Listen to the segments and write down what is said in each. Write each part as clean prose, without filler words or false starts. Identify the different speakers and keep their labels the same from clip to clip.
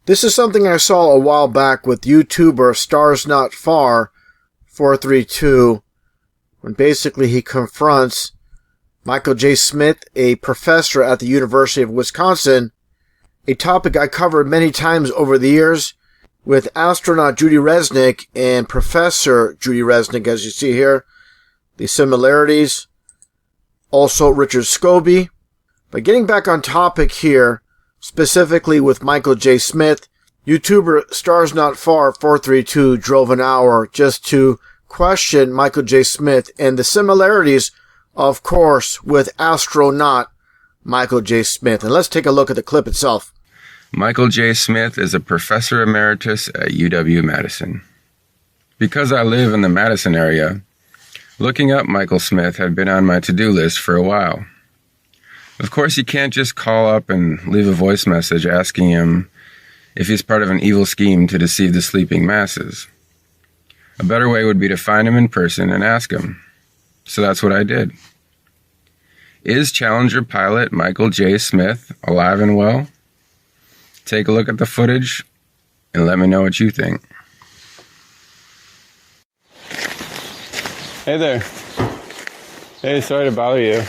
Speaker 1: This is something I saw a while back with YouTuber Stars Not Far 432, when basically he confronts Michael J. Smith, a professor at the University of Wisconsin, a topic I covered many times over the years with astronaut Judy Resnick and Professor Judy Resnick, as you see here, the similarities, also Richard Scobie. But getting back on topic here, specifically with Michael J. Smith, YouTuber Stars Not Far 432 drove an hour just to question Michael J. Smith and the similarities, of course, with astronaut Michael J. Smith. And let's take a look at the clip itself.
Speaker 2: Michael J. Smith is a professor emeritus at UW-Madison. Because I live in the Madison area, looking up Michael Smith had been on my to-do list for a while. Of course, you can't just call up and leave a voice message asking him if he's part of an evil scheme to deceive the sleeping masses. A better way would be to find him in person and ask him. So that's what I did. Is Challenger pilot Michael J. Smith alive and well? Take a look at the footage and let me know what you think. Hey there. Hey, sorry to bother you.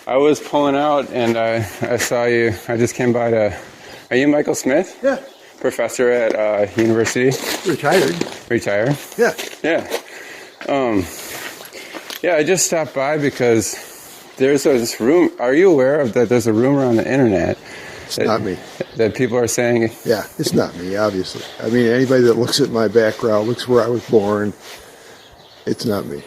Speaker 2: I was pulling out and I saw you. I just came by to... Are you Michael Smith?
Speaker 3: Yeah.
Speaker 2: Professor at university?
Speaker 3: Retired.
Speaker 2: Retired?
Speaker 3: Yeah.
Speaker 2: Yeah. Yeah, I just stopped by because there's this room. Are you aware of that there's a rumor on the internet?
Speaker 3: It's not me.
Speaker 2: That people are saying...
Speaker 3: Yeah, it's not me, obviously. I mean, anybody that looks at my background, looks where I was born, it's not me.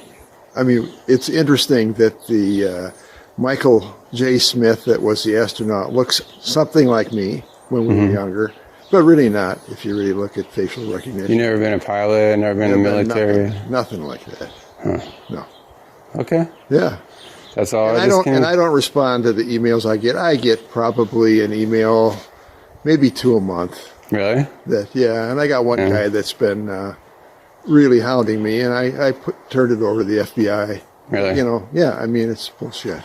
Speaker 3: I mean, it's interesting that the Michael J. Smith that was the astronaut looks something like me when we were younger, but really not if you really look at facial recognition.
Speaker 2: You never been a pilot, never been in the military?
Speaker 3: Nothing like that.
Speaker 2: Huh.
Speaker 3: No.
Speaker 2: Okay.
Speaker 3: Yeah.
Speaker 2: That's all.
Speaker 3: And I don't respond to the emails I get. I get probably an email, maybe 2 a month.
Speaker 2: Really?
Speaker 3: And I got one guy that's been really hounding me, and I turned it over to the FBI.
Speaker 2: Really?
Speaker 3: You know, yeah, I mean, it's bullshit.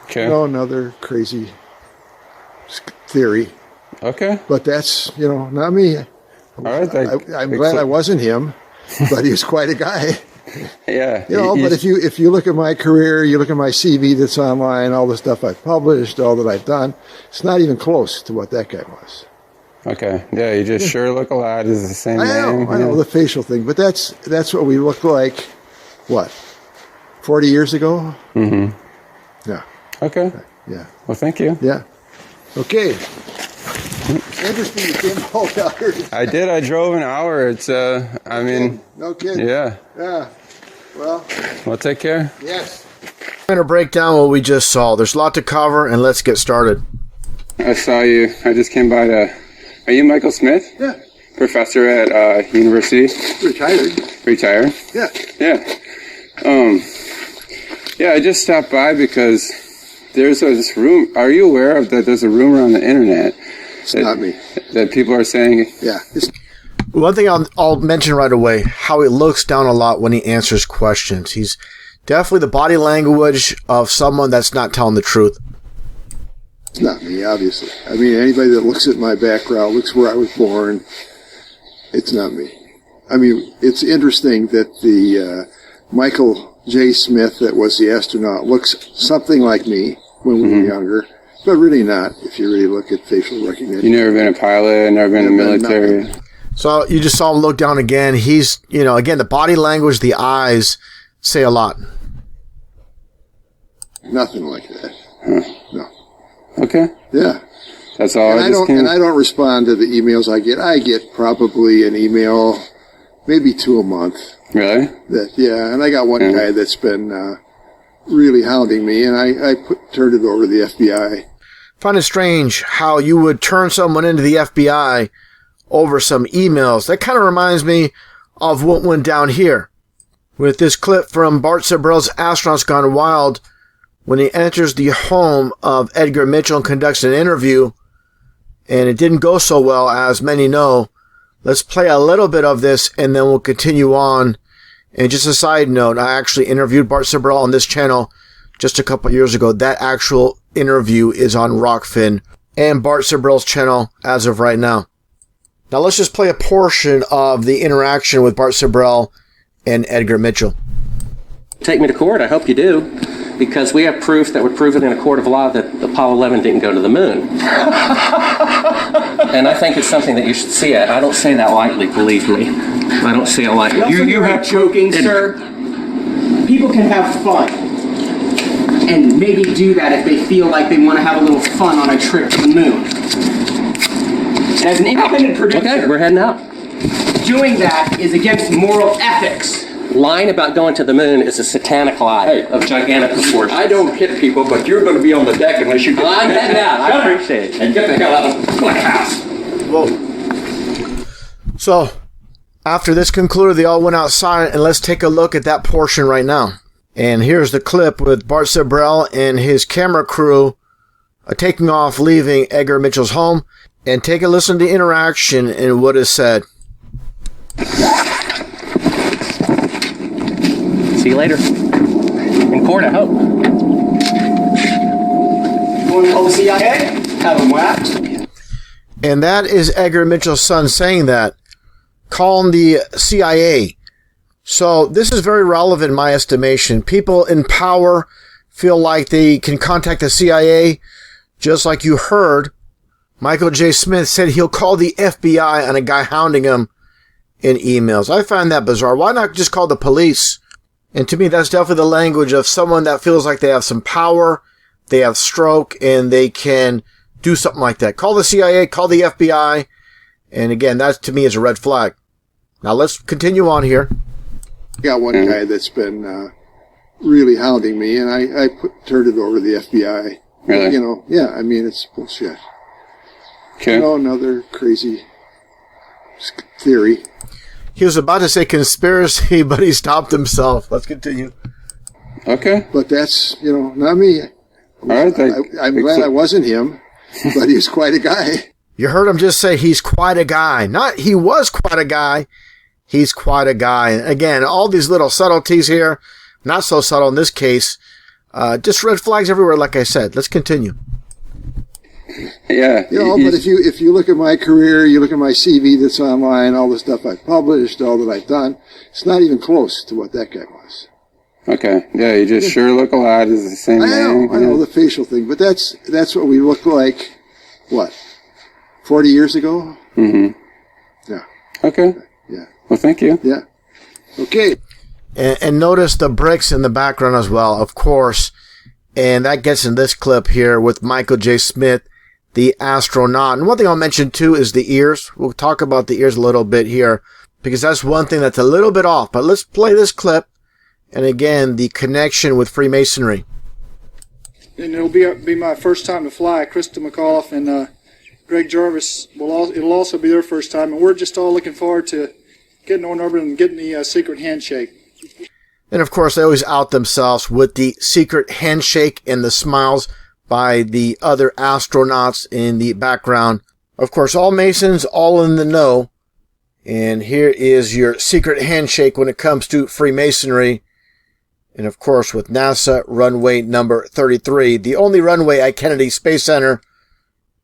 Speaker 2: Okay.
Speaker 3: You know, another crazy theory.
Speaker 2: Okay.
Speaker 3: But that's, not me.
Speaker 2: All right.
Speaker 3: I'm glad I wasn't him, but he was quite a guy.
Speaker 2: Yeah.
Speaker 3: But if you look at my career, you look at my CV that's online, all the stuff I've published, all that I've done, it's not even close to what that guy was.
Speaker 2: Okay. Yeah, you just sure look a lot. Is the same name?
Speaker 3: I know the facial thing, but that's what we looked like, what, 40 years ago?
Speaker 2: Mm-hmm.
Speaker 3: Yeah.
Speaker 2: Okay.
Speaker 3: Yeah.
Speaker 2: Well, thank you.
Speaker 3: Yeah. Okay. Interesting you came all out here.
Speaker 2: I did. I drove an hour. It's, I mean...
Speaker 3: No kidding.
Speaker 2: Yeah.
Speaker 3: Yeah. Well,
Speaker 2: take care.
Speaker 3: Yes.
Speaker 1: I'm going to break down what we just saw. There's a lot to cover, and let's get started.
Speaker 2: I saw you. I just came by to... Are you Michael Smith?
Speaker 3: Yeah.
Speaker 2: Professor at university?
Speaker 3: Retired.
Speaker 2: Retired?
Speaker 3: Yeah.
Speaker 2: Yeah. Yeah, I just stopped by because there's this room. Are you aware of that there's a rumor on the internet?
Speaker 3: It's not me.
Speaker 2: That people are saying...
Speaker 3: Yeah.
Speaker 1: One thing I'll mention right away, how he looks down a lot when he answers questions. He's definitely the body language of someone that's not telling the truth.
Speaker 3: It's not me, obviously. I mean, anybody that looks at my background, looks where I was born, it's not me. I mean, it's interesting that the Michael J. Smith that was the astronaut looks something like me when we were younger, but really not if you really look at facial recognition.
Speaker 2: You never been a pilot, never been in the military?
Speaker 3: Nothing.
Speaker 1: So you just saw him look down again. He's, again, the body language, the eyes say a lot.
Speaker 3: Nothing like that.
Speaker 2: Huh.
Speaker 3: No.
Speaker 2: Okay.
Speaker 3: Yeah.
Speaker 2: That's all.
Speaker 3: And I don't respond to the emails I get. I get probably an email, maybe 2 a month.
Speaker 2: Really?
Speaker 3: And I got one guy that's been really hounding me, and I turned it over to the FBI.
Speaker 1: Find it strange how you would turn someone into the FBI over some emails. That kind of reminds me of what went down here with this clip from Bart Sibrel's Astronauts Gone Wild when he enters the home of Edgar Mitchell and conducts an interview, and it didn't go so well, as many know. Let's play a little bit of this, and then we'll continue on. And just a side note, I actually interviewed Bart Sibrel on this channel just a couple years ago. That actual interview is on Rockfin. and Bart Sibrel's channel as of right now. Now let's just play a portion of the interaction with Bart Sibrel and Edgar Mitchell.
Speaker 4: Take me to court? I hope you do, because we have proof that would prove it in a court of law that Apollo 11 didn't go to the moon. And I think it's something that you should see it. I don't say that lightly, believe me. I don't say it lightly.
Speaker 5: You have joking, sir. People can have fun, and maybe do that if they feel like they want to have a little fun on a trip to the moon. And as an independent producer,
Speaker 4: Okay, we're heading out.
Speaker 5: doing that is against moral ethics.
Speaker 4: Lying about going to the moon is a satanic lie of gigantic proportions.
Speaker 6: I don't hit people, but you're going to be on the deck unless you get...
Speaker 4: I'm heading out. I appreciate it.
Speaker 6: And get the hell out of my house.
Speaker 1: Whoa. So, after this concluded, they all went outside, and let's take a look at that portion right now. And here's the clip with Bart Sibrel and his camera crew taking off, leaving Edgar Mitchell's home. And take a listen to the interaction and what is said.
Speaker 4: See you later. In court, I hope.
Speaker 5: Going to call the CIA? Have them whacked.
Speaker 1: And that is Edgar Mitchell's son saying that, calling the CIA. So this is very relevant in my estimation. People in power feel like they can contact the CIA, just like you heard. Michael J. Smith said he'll call the FBI on a guy hounding him in emails. I find that bizarre. Why not just call the police? And to me, that's definitely the language of someone that feels like they have some power, they have stroke, and they can do something like that. Call the CIA, call the FBI. And again, that to me is a red flag. Now let's continue on here.
Speaker 3: Got one guy that's been really hounding me, and I turned it over to the FBI.
Speaker 2: Really?
Speaker 3: You know, yeah, I mean, it's bullshit.
Speaker 2: Okay.
Speaker 3: You know, another crazy theory.
Speaker 1: He was about to say conspiracy, but he stopped himself. Let's continue.
Speaker 2: Okay.
Speaker 3: But that's, you know, not me.
Speaker 2: All right.
Speaker 3: I'm glad I wasn't him, but he was quite a guy.
Speaker 1: You heard him just say he's quite a guy. Not he was quite a guy. He's quite a guy. And again, all these little subtleties here, not so subtle in this case, just red flags everywhere, like I said. Let's continue.
Speaker 2: Yeah.
Speaker 3: You know, but if you look at my career, you look at my CV that's online, all the stuff I've published, all that I've done, it's not even close to what that guy was.
Speaker 2: Okay. Yeah, you just sure look a lot. Is the same name.
Speaker 3: I know the facial thing, but that's what we looked like, what, 40 years ago?
Speaker 2: Mm-hmm.
Speaker 3: Yeah.
Speaker 2: Okay.
Speaker 3: Yeah.
Speaker 2: Well, thank you.
Speaker 3: Yeah. Okay.
Speaker 1: And notice the bricks in the background as well, of course. And that gets in this clip here with Michael J. Smith, the astronaut. And one thing I'll mention too is the ears. We'll talk about the ears a little bit here, because that's one thing that's a little bit off. But let's play this clip. And again, the connection with Freemasonry.
Speaker 7: And it'll be my first time to fly. Krista McAuliffe and Greg Jarvis it'll also be their first time, and we're just all looking forward to getting on orbit and getting the secret handshake.
Speaker 1: And of course, they always out themselves with the secret handshake and the smiles by the other astronauts in the background. Of course, all Masons, all in the know. And here is your secret handshake when it comes to Freemasonry. And of course, with NASA runway number 33, the only runway at Kennedy Space Center,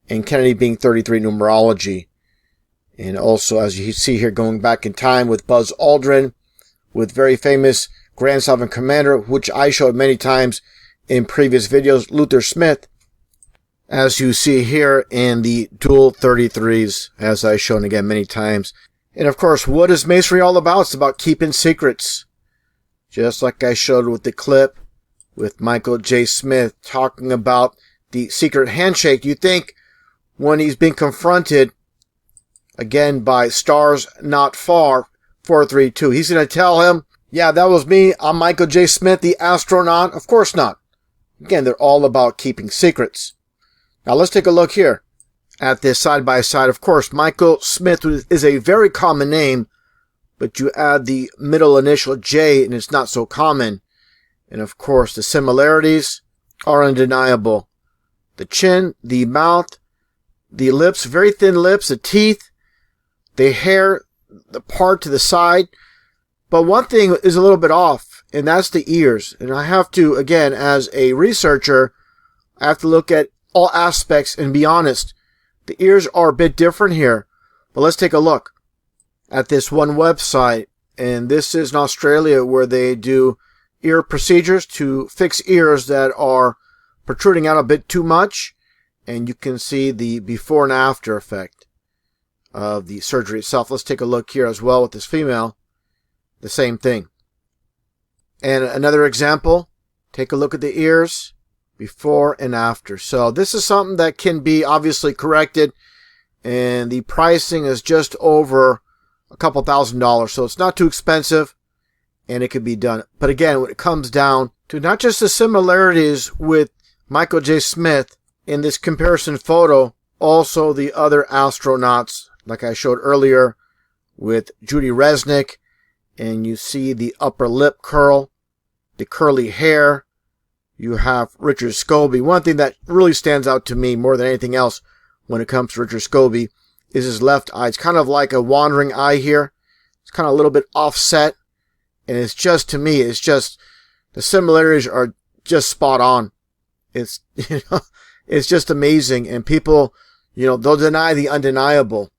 Speaker 1: and Kennedy being 33 numerology. And also, as you see here, going back in time with Buzz Aldrin, with very famous Grand Sovereign Commander, which I showed many times in previous videos, Luther Smith, as you see here in the dual 33s, as I've shown again many times. And of course, what is Masonry all about? It's about keeping secrets. Just like I showed with the clip with Michael J. Smith talking about the secret handshake. You think when he's being confronted, again, by Stars Not Far, 432, he's going to tell him, yeah, that was me. I'm Michael J. Smith, the astronaut. Of course not. Again, they're all about keeping secrets. Now let's take a look here at this side by side. Of course, Michael Smith is a very common name, but you add the middle initial J and it's not so common. And of course, the similarities are undeniable. The chin, the mouth, the lips, very thin lips, the teeth, the hair, the part to the side. But one thing is a little bit off, and that's the ears. And I have to, again, as a researcher, I have to look at all aspects. And be honest, the ears are a bit different here. But let's take a look at this one website. And this is in Australia, where they do ear procedures to fix ears that are protruding out a bit too much. And you can see the before and after effect of the surgery itself. Let's take a look here as well with this female. The same thing. And another example, take a look at the ears before and after. So this is something that can be obviously corrected, and the pricing is just over a couple $1,000s. So it's not too expensive, and it can be done. But again, when it comes down to not just the similarities with Michael J. Smith in this comparison photo, also the other astronauts, like I showed earlier with Judy Resnick, and you see the upper lip curl, the curly hair. You have Richard Scobie. One thing that really stands out to me more than anything else when it comes to Richard Scobie is his left eye. It's kind of like a wandering eye here. It's kind of a little bit offset. And it's just, to me, it's just, the similarities are just spot on. It's, it's just amazing. And people, they'll deny the undeniable.